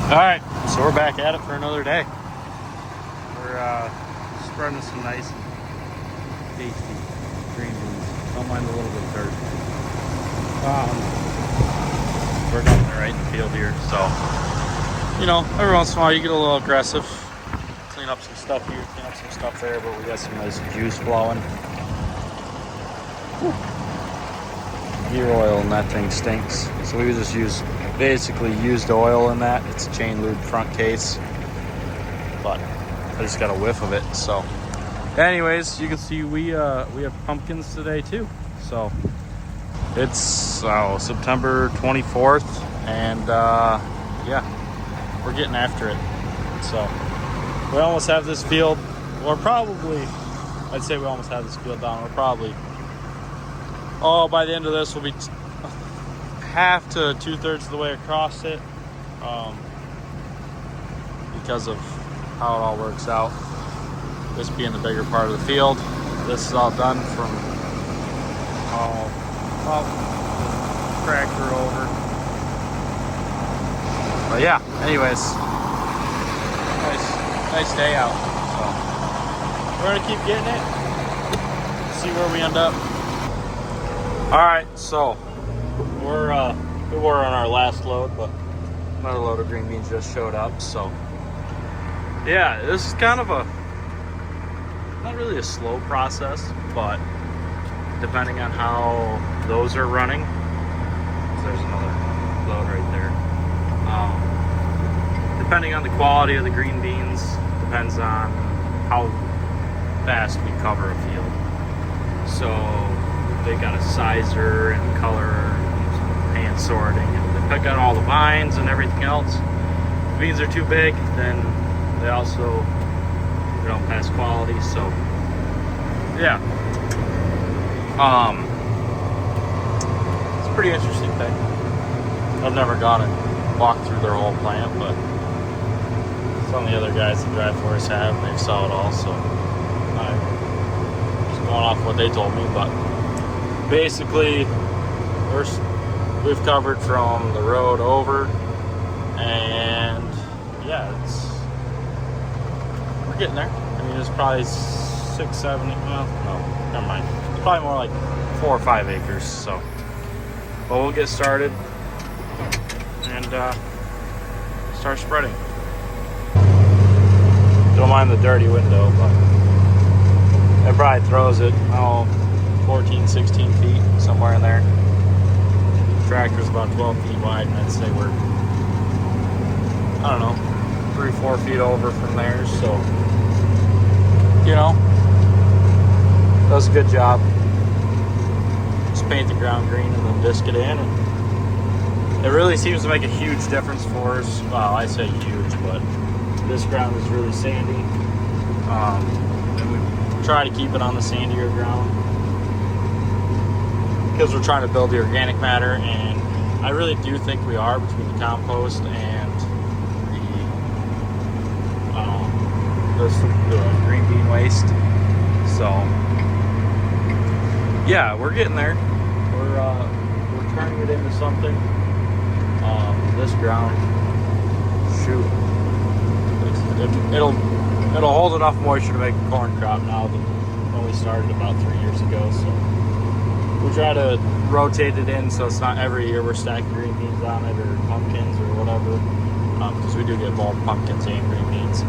Alright, so we're back at it for another day. We're spreading some nice, tasty green beans. Don't mind a little bit of dirt. We're dumping it right in the field here, so, you know, every once in a while you get a little aggressive. Clean up some stuff here, clean up some stuff there, but we got some nice juice flowing. Gear oil in that thing stinks. So we just use basically used oil in that. It's a chain lube front case, but I just got a whiff of it. So anyways, you can see we have pumpkins today too. So it's September 24th, and yeah, we're getting after it. So we almost have this field, or probably, I'd say we almost have this field down. We're probably, by the end of this, we'll be half to 2/3 of the way across it, because of how it all works out. This being the bigger part of the field. This is all done from tractor over. But yeah, anyways, nice day out. So we're gonna keep getting it. See where we end up. All right, so we were on our last load, but another load of green beans just showed up. So yeah, this is kind of not really a slow process, but depending on how those are running. So there's another load right there. Depending on the quality of the green beans, depends on how fast we cover a field. So they got a sizer and color, hand sorting, and they pick out all the vines and everything else. If the beans are too big, then they also don't pass quality. So yeah, it's a pretty interesting thing. I've never gone and walked through their whole plant, but some of the other guys that drive for us have, and they've saw it all. So I'm just going off what they told me, but basically we've covered from the road over, and yeah, we're getting there. I mean, it's probably 6, 7, well, no, never mind. It's probably more like 4 or 5 acres. So, but we'll get started and start spreading. Don't mind the dirty window, but it probably throws it 14, 16 feet, somewhere in there. The tractor's about 12 feet wide, and I'd say we're, I don't know, 3, 4 feet over from there. So, you know, does a good job. Just paint the ground green and then disc it in, and it really seems to make a huge difference for us. Well, I say huge, but this ground is really sandy, and we try to keep it on the sandier ground because we're trying to build the organic matter, and I really do think we are, between the compost and the green bean waste. So yeah, we're getting there. We're turning it into something. This ground, shoot, it'll hold enough moisture to make a corn crop now than when we started about 3 years ago. So we try to rotate it in, so it's not every year we're stacking green beans on it, or pumpkins or whatever, because we do get both pumpkins and green beans.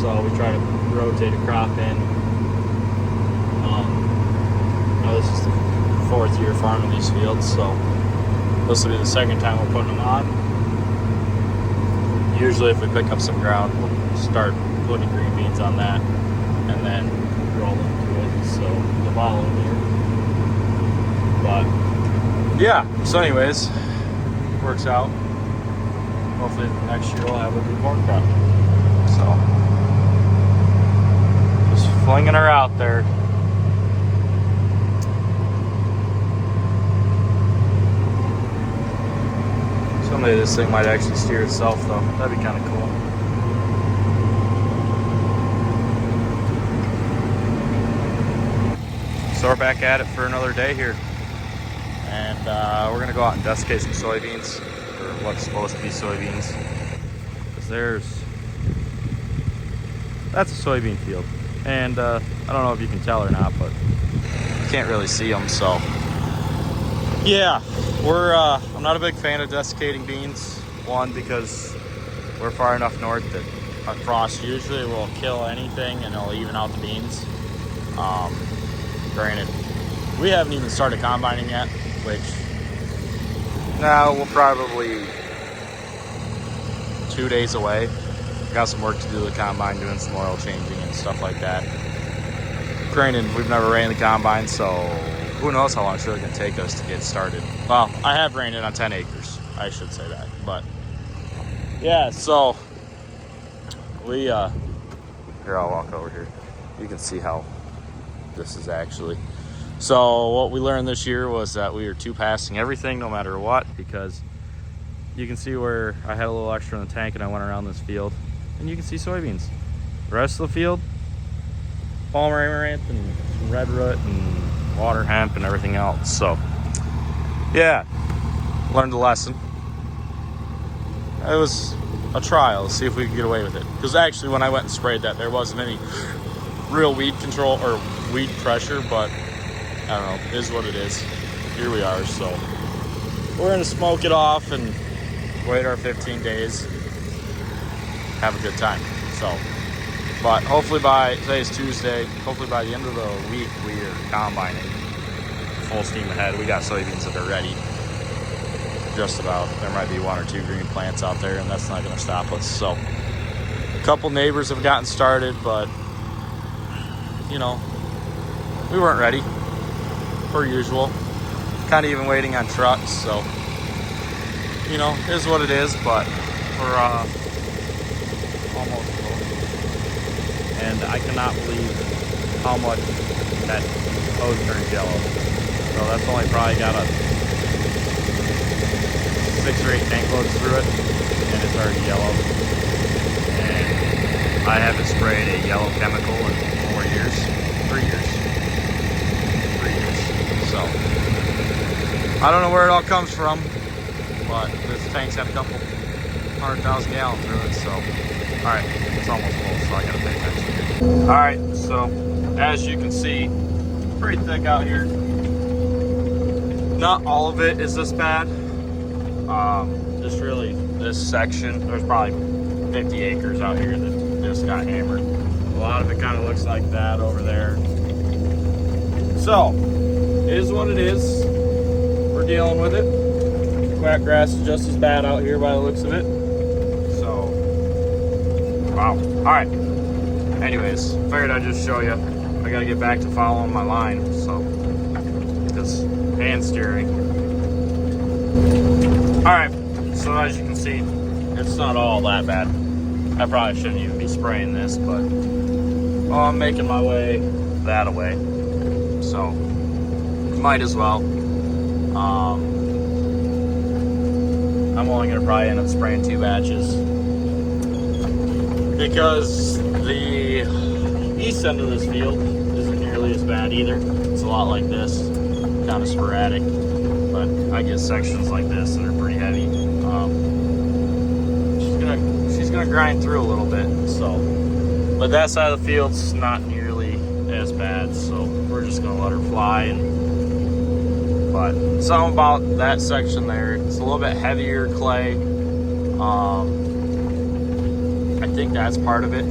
So we try to rotate a crop in. This is the 4th year farming these fields, so this will be the 2nd time we're putting them on. Usually if we pick up some ground, we'll start putting green beans on that and then roll into it, so the following year. But yeah, so anyways, works out. Hopefully next year we'll have a good corn crop. So just flinging her out there. Someday this thing might actually steer itself, though. That'd be kind of cool. So we're back at it for another day here. And we're going to go out and desiccate some soybeans, or what's supposed to be soybeans. that's a soybean field. And I don't know if you can tell or not, but you can't really see them. So yeah, I'm not a big fan of desiccating beans. One, because we're far enough north that a frost usually will kill anything and it'll even out the beans. Granted, we haven't even started combining yet, which now we'll probably 2 days away. Got some work to do with the combine, doing some oil changing and stuff like that. Granted, we've never ran the combine, so who knows how long it's really going to take us to get started. Well, I have ran it on 10 acres. I should say that. But yeah, so we, here, I'll walk over here. You can see how this is actually. So what we learned this year was that we are two-passing everything no matter what, because you can see where I had a little extra in the tank and I went around this field, and you can see soybeans. The rest of the field, Palmer amaranth and some red root and water hemp and everything else. So yeah, learned a lesson. It was a trial to see if we could get away with it, because actually when I went and sprayed that, there wasn't any real weed control or weed pressure, but I don't know, it is what it is. Here we are, so we're gonna smoke it off and wait our 15 days, have a good time. So, but hopefully today's Tuesday, hopefully by the end of the week, we are combining full steam ahead. We got soybeans that are ready, just about. There might be 1 or 2 green plants out there, and that's not gonna stop us. So, a couple neighbors have gotten started, but you know, we weren't ready, per usual. Kind of even waiting on trucks, so you know, it is what it is. But we're almost full, and I cannot believe how much that hose turned yellow. So that's only probably got a 6 or 8 tank loads through it, and it's already yellow. And I haven't sprayed a yellow chemical in 4 years, 3 years. So I don't know where it all comes from, but this tank's had a couple 100,000 gallons through it. So all right, it's almost full, so I gotta pay attention. All right, so as you can see, pretty thick out here. Not all of it is this bad. Just really this section, there's probably 50 acres out here that just got hammered. A lot of it kind of looks like that over there. So it is what it is. We're dealing with it. Quack grass is just as bad out here by the looks of it. So, wow. All right. Anyways, figured I'd just show you. I gotta get back to following my line, so just hand steering. All right. So as you can see, it's not all that bad. I probably shouldn't even be spraying this, but well, I'm making my way that way, so might as well. I'm only gonna probably end up spraying 2 batches, because the east end of this field isn't nearly as bad either. It's a lot like this, kind of sporadic, but I get sections like this that are pretty heavy. She's gonna grind through a little bit, so, but that side of the field's not nearly as bad, so we're just gonna let her fly. But something about that section there, it's a little bit heavier clay. I think that's part of it.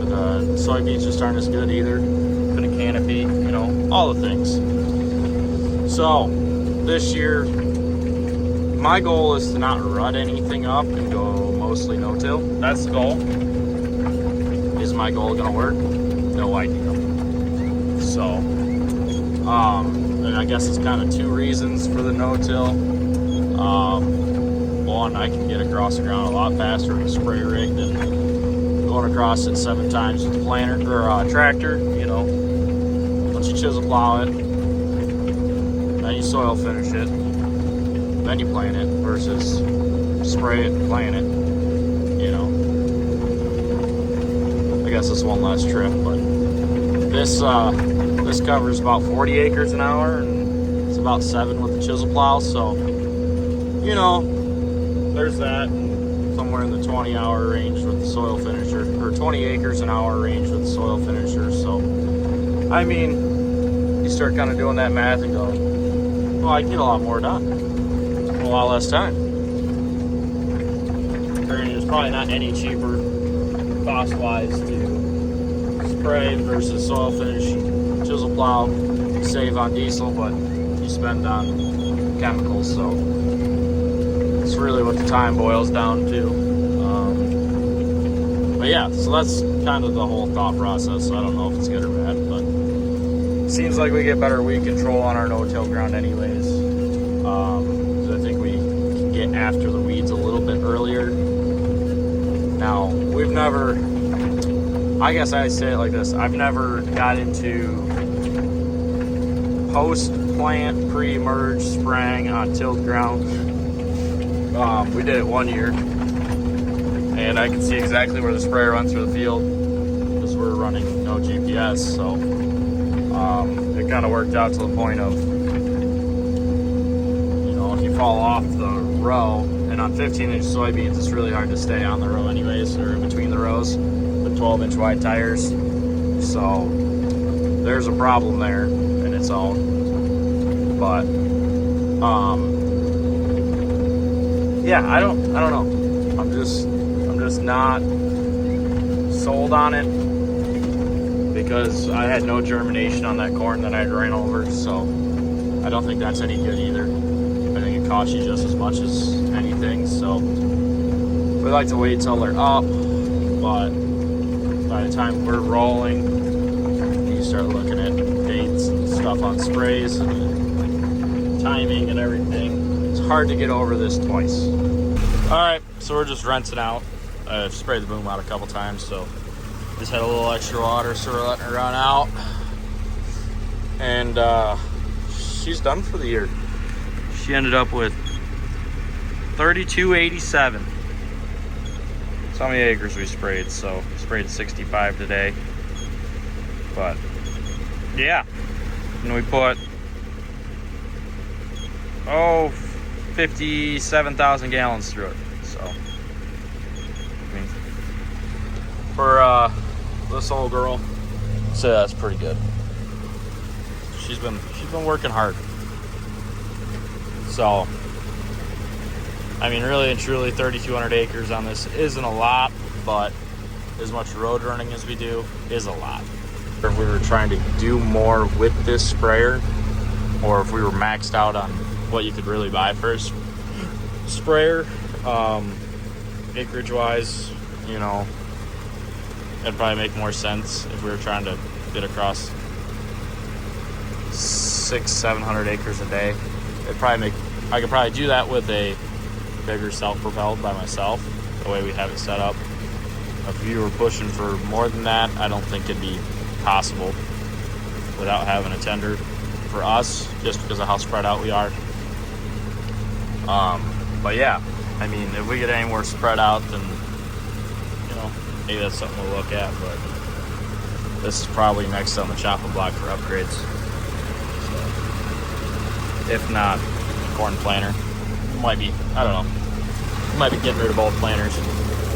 But soybeans just aren't as good either. Couldn't canopy, you know, all the things. So this year, my goal is to not rut anything up and go mostly no-till. That's the goal. Is my goal gonna work? No idea. So, and I guess it's kind of 2 reasons for the no-till. One, I can get across the ground a lot faster with a spray rig than going across it 7 times with a planter or tractor. You know, once you chisel plow it, then you soil finish it, then you plant it, versus spray it and plant it. You know, I guess it's one less trip, but this covers about 40 acres an hour, and it's about 7 with the chisel plow. So, you know, there's that. somewhere in the 20-hour range with the soil finisher, or 20 acres an hour range with the soil finisher. So, I mean, you start kind of doing that math and going, well, I can get a lot more done in a lot less time. Granted, it's probably not any cheaper cost-wise to spray versus soil finish, chisel plow. You save on diesel, but you spend on chemicals, so it's really what the time boils down to. But yeah, so that's kind of the whole thought process. I don't know if it's good or bad, but it seems like we get better weed control on our no-till ground anyways. So I think we can get after the weeds a little bit earlier. Now, we've never, I guess I say it like this, I've never got into post-plant, pre-emerge spraying on tilled ground. We did it one year, and I can see exactly where the sprayer runs through the field because we're running no GPS, so it kind of worked out to the point of, you know, if you fall off the row, and on 15-inch soybeans, it's really hard to stay on the row anyways, or in between the rows with 12-inch wide tires. So there's a problem there in its own. But yeah, I don't know. I'm just not sold on it because I had no germination on that corn that I had ran over, so I don't think that's any good either. I think it costs you just as much as anything, so we like to wait till they're up, but by the time we're rolling, you start looking at dates and stuff on sprays and timing and everything. It's hard to get over this twice. Alright, so we're just rinsing out. I've sprayed the boom out a couple times, so just had a little extra water, so we're letting her run out. And she's done for the year. She ended up with 3287. That's how many acres we sprayed. So sprayed 65 today. But yeah, and we put 57,000 gallons through it. So I mean, for this old girl, so that's pretty good. She's been working hard. So, I mean, really and truly, 3,200 acres on this isn't a lot, but as much road running as we do is a lot. If we were trying to do more with this sprayer, or if we were maxed out on what you could really buy for a sprayer, acreage-wise, you know, it'd probably make more sense if we were trying to get across 600-700 acres a day. I could probably do that with a bigger self-propelled by myself, the way we have it set up. If you were pushing for more than that, I don't think it'd be possible without having a tender for us, just because of how spread out we are. But yeah, I mean, if we get any more spread out, then, you know, maybe that's something we'll look at. But this is probably next on the chopping block for upgrades. So, if not, corn planter. It might be, I don't know. We might be getting rid of both planters and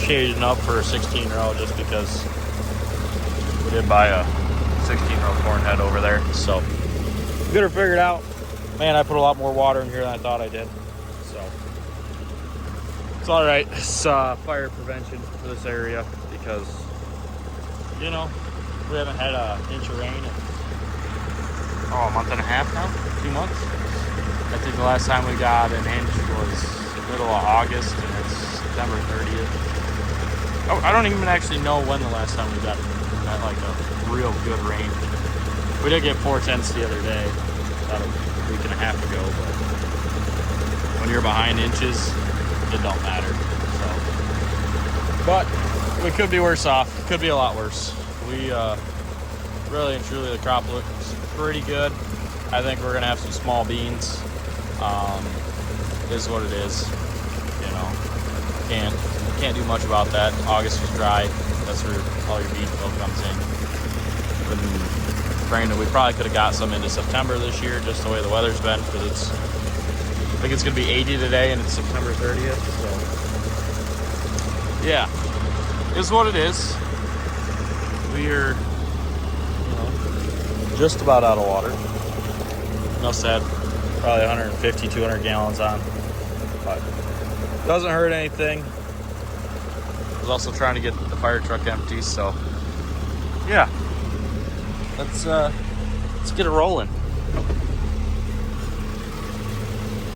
shading up for a 16-row just because we did buy a 16-row corn head over there. So, get her figured out. Man, I put a lot more water in here than I thought I did. So, it's all right. It's fire prevention for this area because, you know, we haven't had an inch of rain in, a month and a half now? 2 months? I think the last time we got an inch was the middle of August, and it's September 30th. Oh, I don't even actually know when the last time we got like a real good rain. We did get 4/10 the other day, about a week and a half ago, but when you're behind inches, it don't matter. So, but we could be worse off. Could be a lot worse. We really and truly, the crop looks pretty good. I think we're gonna have some small beans. Is what it is. You know, can't do much about that. August was dry. That's where all your bean fill comes in. But granted, we probably could have got some into September this year, just the way the weather's been, because I think it's gonna be 80 today, and it's September 30th. So yeah, is what it is. We're just about out of water. Must have had probably 150, 200 gallons on, but doesn't hurt anything. I was also trying to get the fire truck empty, so yeah, let's get it rolling.